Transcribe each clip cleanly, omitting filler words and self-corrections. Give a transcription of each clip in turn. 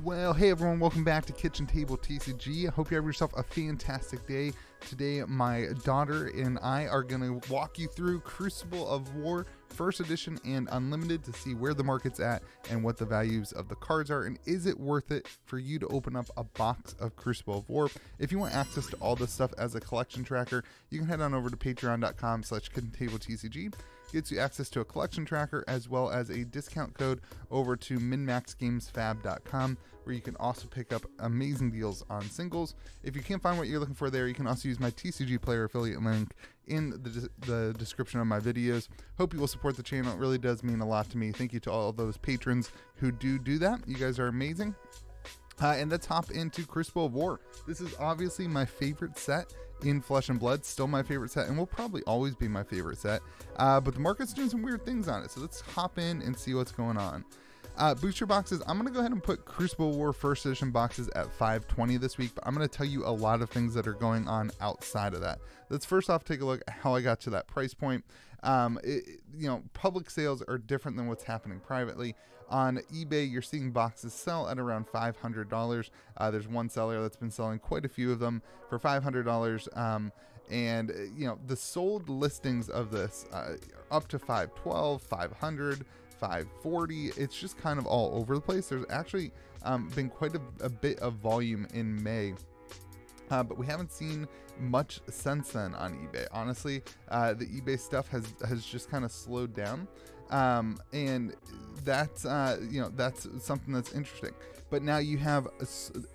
Well, hey everyone, welcome back to Kitchen Table TCG. I hope you have yourself a fantastic day. Today, my daughter and I are going to walk you through Crucible of War, First Edition and Unlimited to see where the market's at and what the values of the cards are, and is it worth it for you to open up a box of Crucible of War. If you want access to all this stuff as a collection tracker, you can head on over to patreon.com/KitchenTableTCG. Gets you access to a collection tracker as well as a discount code over to minmaxgamesfab.com, where you can also pick up amazing deals on singles. If you can't find what you're looking for there, you can also use my TCG player affiliate link in the description of my videos. Hope you will support the channel. It really does mean a lot to me. Thank you to all those patrons who do that. You guys are amazing. And let's hop into Crucible of War. This is obviously my favorite set in Flesh and Blood, still my favorite set, and will probably always be my favorite set. But the market's doing some weird things on it, so let's hop in and see what's going on. Booster boxes, I'm going to go ahead and put Crucible War First Edition boxes at $5.20 this week, but I'm going to tell you a lot of things that are going on outside of that. Let's first off take a look at how I got to that price point. Public sales are different than what's happening privately. On eBay, you're seeing boxes sell at around $500. There's one seller that's been selling quite a few of them for $500. And the sold listings of this up to $512, $500, $540. It's just kind of all over the place. There's actually been quite a bit of volume in May. But we haven't seen much since then on eBay. Honestly, the eBay stuff has just kind of slowed down, and that's that's something that's interesting. But now you have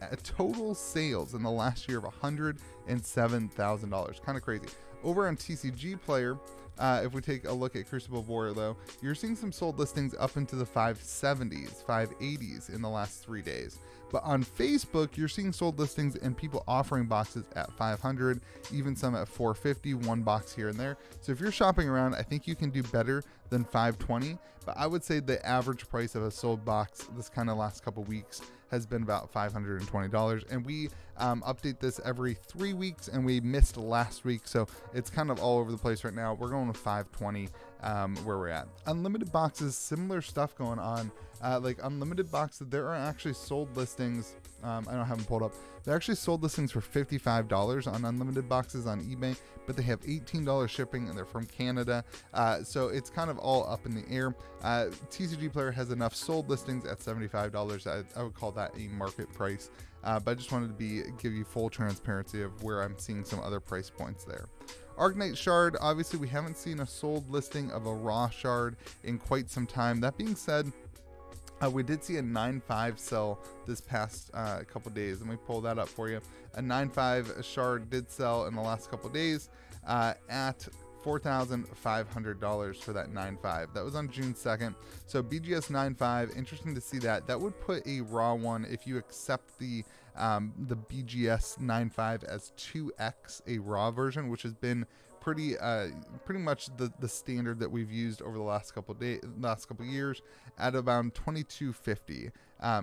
a total sales in the last year of $107,000. Kind of crazy. Over on TCG Player, if we take a look at Crucible of War, though, you're seeing some sold listings up into the 570s, 580s in the last 3 days. But on Facebook, you're seeing sold listings and people offering boxes at 500, even some at 450, one box here and there. So if you're shopping around, I think you can do better than 520. But I would say the average price of a sold box this kind of last couple weeks has been about $520, and we update this every 3 weeks, and we missed last week, so it's kind of all over the place right now. We're going with 520 where we're at. Unlimited boxes, similar stuff going on. Like unlimited boxes, there are actually sold listings. I don't have them pulled up. They're actually sold listings for $55 on unlimited boxes on eBay, but they have $18 shipping, and they're from Canada. So it's kind of all up in the air. TCG Player has enough sold listings at $75. I would call that a market price. But I just wanted to give you full transparency of where I'm seeing some other price points there. Arknight Shard, obviously we haven't seen a sold listing of a raw shard in quite some time. That being said, we did see a 9.5 sell this past couple days. Let me pull that up for you. A 9.5 shard did sell in the last couple days at $4,500 for that 9.5. That was on June 2nd. So BGS 9.5, interesting to see that. That would put a raw one, if you accept the BGS 9.5 as 2x a raw version, which has been pretty much the standard that we've used over the last couple years, at around $2,250.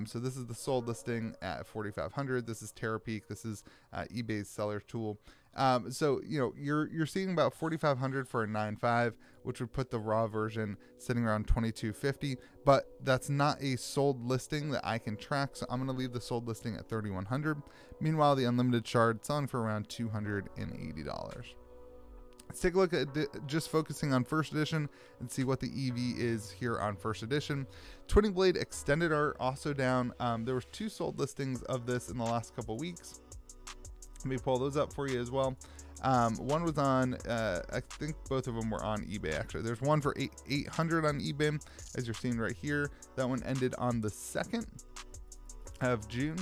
So this is the sold listing at $4,500. This is TerraPeak. This is eBay's seller tool. So you're seeing about $4,500 for a 9.5, which would put the raw version sitting around $2,250. But that's not a sold listing that I can track, so I'm going to leave the sold listing at $3,100. Meanwhile, the unlimited shard selling for around $280. Let's take a look at just focusing on First Edition and see what the EV is here on First Edition. Twinning Blade Extended Art also down. There was 2 sold listings of this in the last couple weeks. Let me pull those up for you as well. One was on, I think both of them were on eBay actually. There's one for $800 on eBay, as you're seeing right here. That one ended on the 2nd of June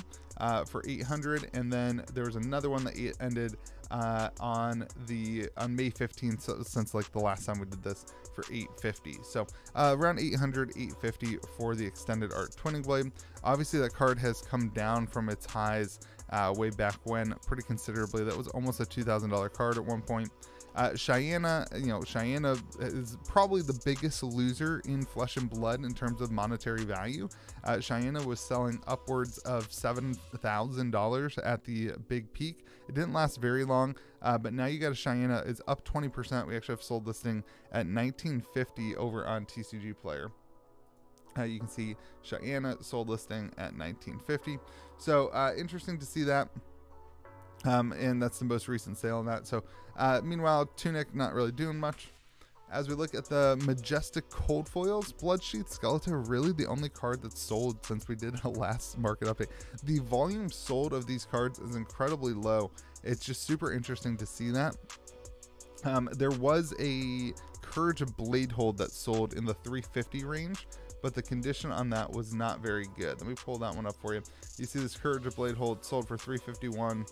for $800, and then there was another one that ended on May 15th, so since like the last time we did this, for $850. So around $800, $850 for the Extended Art Twinning Blade. Obviously that card has come down from its highs way back when pretty considerably. That was almost a $2,000 card at one point. Cheyenne is probably the biggest loser in Flesh and Blood in terms of monetary value. Cheyenne was selling upwards of $7,000 at the big peak. It didn't last very long, but now you got a Cheyenne is up 20%. We actually have sold this thing at $19.50 over on TCG Player. You can see Cheyenne sold listing at $19.50. So interesting to see that. And that's the most recent sale on that. So meanwhile, Tunic not really doing much. As we look at the Majestic cold foils, Bloodsheath Skeleton, really the only card that's sold since we did a last market update. The volume sold of these cards is incredibly low. It's just super interesting to see that. There was a Courage of Bladehold that sold in the 350 range, but the condition on that was not very good. Let me pull that one up for you. You see this Courage of Bladehold sold for 351.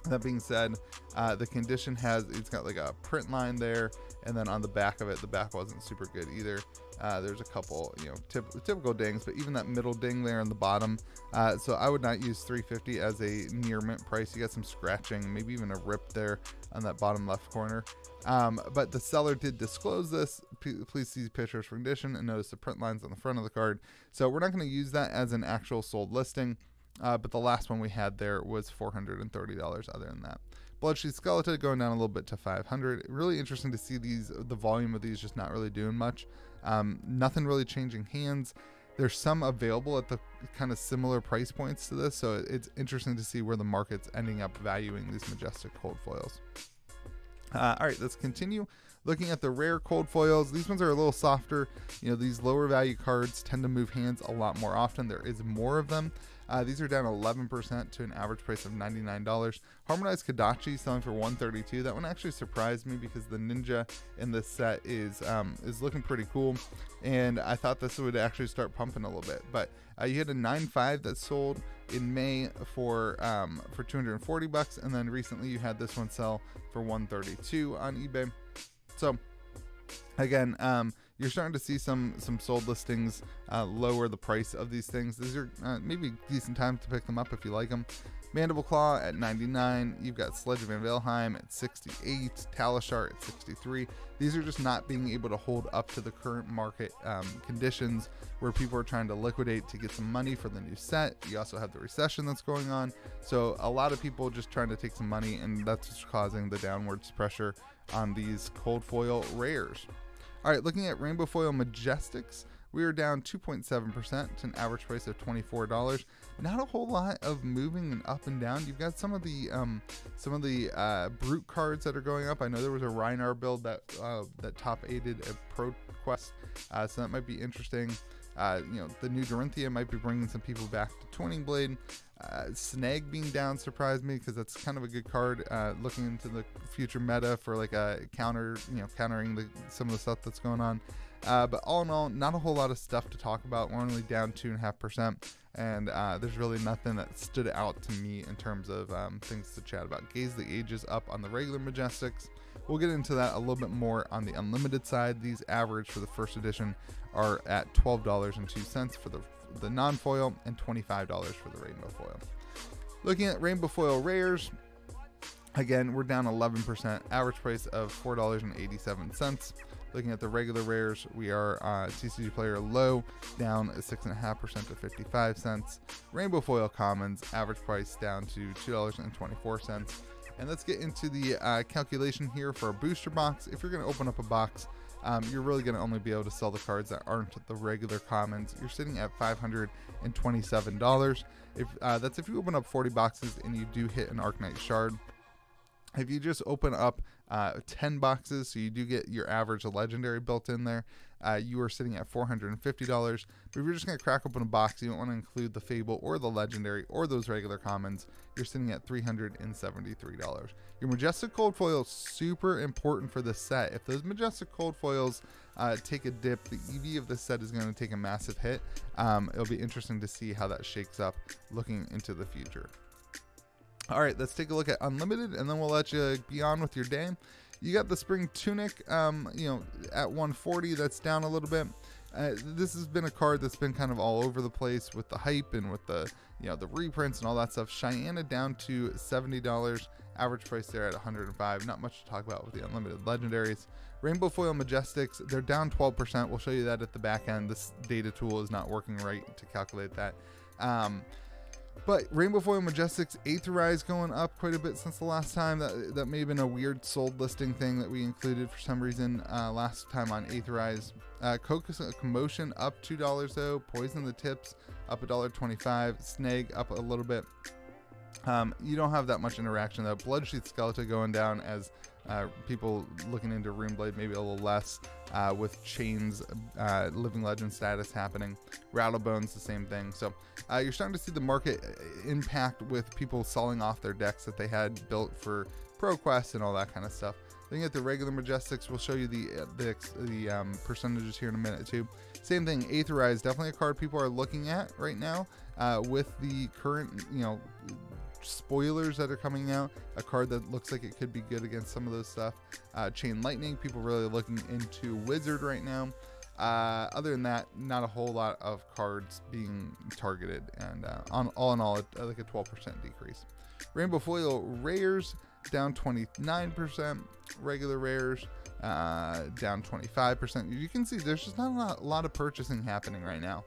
That being said, the condition it's got like a print line there, and then on the back of it, the back wasn't super good either. There's a couple, typical dings, but even that middle ding there on the bottom. So I would not use 350 as a near mint price. You got some scratching, maybe even a rip there on that bottom left corner. But the seller did disclose this. Please see pictures for condition and notice the print lines on the front of the card. So we're not going to use that as an actual sold listing. But the last one we had there was $430 other than that. Bloodsheath Skeleton going down a little bit to $500. Really interesting to see the volume of these just not really doing much. Nothing really changing hands. There's some available at the kind of similar price points to this, so it's interesting to see where the market's ending up valuing these Majestic cold foils. All right, let's continue. Looking at the rare cold foils, these ones are a little softer. These lower value cards tend to move hands a lot more often. There is more of them. These are down 11% to an average price of $99. Harmonized Kodachi selling for $132. That one actually surprised me because the ninja in this set is looking pretty cool, and I thought this would actually start pumping a little bit. But you had a 9.5 that sold in May for $240, and then recently you had this one sell for $132 on eBay. So again, you're starting to see some sold listings lower the price of these things. These are maybe decent time to pick them up if you like them. Mandible Claw at $99. You've got Sledge of Van Valheim at $68. Talishar at $63. These are just not being able to hold up to the current market conditions where people are trying to liquidate to get some money for the new set. You also have the recession that's going on. So a lot of people just trying to take some money, and that's what's causing the downwards pressure on these cold foil rares. All right, looking at Rainbow Foil Majestics, we are down 2.7% to an average price of $24. Not a whole lot of moving and up and down. You've got some of the Brute cards that are going up. I know there was a Rhinar build that top aided a Pro Quest, so that might be interesting. The new Dorinthia might be bringing some people back to Twinning Blade. Snag being down surprised me because that's kind of a good card. Looking into the future meta for like a countering some of the stuff that's going on. But all in all, not a whole lot of stuff to talk about. We're only down 2.5%, and there's really nothing that stood out to me in terms of things to chat about. Gaze the Ages up on the regular Majestics. We'll get into that a little bit more on the unlimited side. These average for the first edition are at $12.02 for the non-foil and $25 for the rainbow foil. Looking at rainbow foil rares, again, we're down 11%, average price of $4.87. Looking at the regular rares, we are TCG Player low, down 6.5% to 55 cents. Rainbow foil commons, average price down to $2.24. And let's get into the calculation here for a booster box. If you're going to open up a box, you're really going to only be able to sell the cards that aren't the regular commons. You're sitting at $527. That's if you open up 40 boxes and you do hit an Arknight Shard. If you just open up 10 boxes, so you do get your average legendary built in there, you are sitting at $450. But if you're just going to crack open a box, you don't want to include the Fable or the legendary or those regular commons, you're sitting at $373. Your Majestic cold foil is super important for this set. If those Majestic cold foils take a dip, the EV of this set is going to take a massive hit. It'll be interesting to see how that shakes up looking into the future. All right, let's take a look at Unlimited, and then we'll let you be on with your day. You got the Spring Tunic, at 140. That's down a little bit. This has been a card that's been kind of all over the place with the hype and with the reprints and all that stuff. Cheyenne down to $70. Average price there at $105. Not much to talk about with the Unlimited Legendaries. Rainbow Foil Majestics, they're down 12%. We'll show you that at the back end. This data tool is not working right to calculate that. But Rainbow Foil Majestics Aetherized going up quite a bit since the last time. That may have been a weird sold listing thing that we included for some reason last time on Aetherized. Commotion up $2 though. Poison the Tips up $1.25. Snag up a little bit. You don't have that much interaction though. Bloodsheath Skeleton going down as people looking into Runeblade, maybe a little less with Chains Living Legend status happening. Rattlebones the same thing. So you're starting to see the market impact with people selling off their decks that they had built for ProQuest and all that kind of stuff. Looking at the regular Majestics, we'll show you the percentages here in a minute too. Same thing, Aetherized, definitely a card people are looking at right now with the current, spoilers that are coming out. A card that looks like it could be good against some of those stuff. Chain Lightning, people really looking into Wizard right now. Other than that, not a whole lot of cards being targeted, and all in all, like a 12% decrease. Rainbow Foil Rares down 29%. Regular Rares down 25%. You can see there's just not a lot of purchasing happening right now.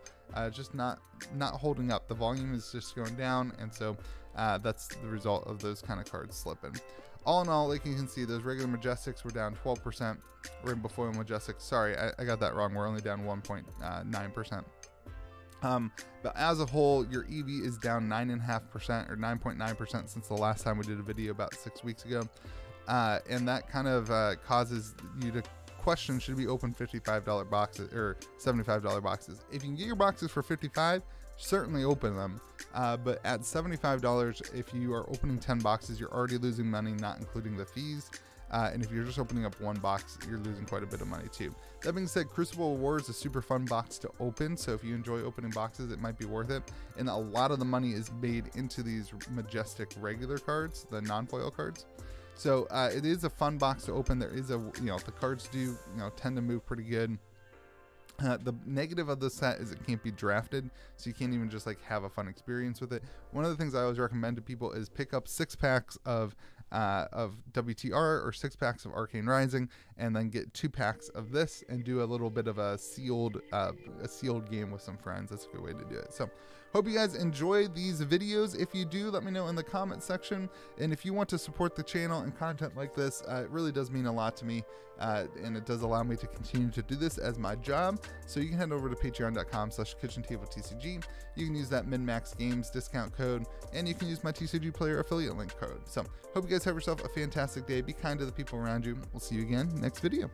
Just not holding up. The volume is just going down, and so that's the result of those kind of cards slipping. All in all, like you can see, those regular Majestics were down 12%. Rainbow Foil Majestics, sorry, I got that wrong. We're only down 1.9%. But as a whole, your EV is down 9.5% or 9.9% since the last time we did a video about 6 weeks ago. And that kind of causes you to question, should we open $55 boxes or $75 boxes? If you can get your boxes for $55, certainly open them. But at $75, if you are opening 10 boxes, you're already losing money, not including the fees. And if you're just opening up one box, you're losing quite a bit of money too. That being said, Crucible War is a super fun box to open, so if you enjoy opening boxes, it might be worth it. And a lot of the money is made into these Majestic regular cards, the non-foil cards. So it is a fun box to open. There is the cards do tend to move pretty good. The negative of the set is it can't be drafted, so you can't even just like have a fun experience with it. One of the things I always recommend to people is pick up 6 packs of WTR or 6 packs of Arcane Rising, and then get 2 packs of this and do a little bit of a sealed game with some friends. That's a good way to do it. So hope you guys enjoy these videos. If you do, let me know in the comment section. And if you want to support the channel and content like this, it really does mean a lot to me, and it does allow me to continue to do this as my job. So you can head over to patreon.com/KitchenTableTCG. You can use that MinMax Games discount code, and you can use my TCG Player affiliate link code. So hope you guys have yourself a fantastic day. Be kind to the people around you. We'll see you again next video.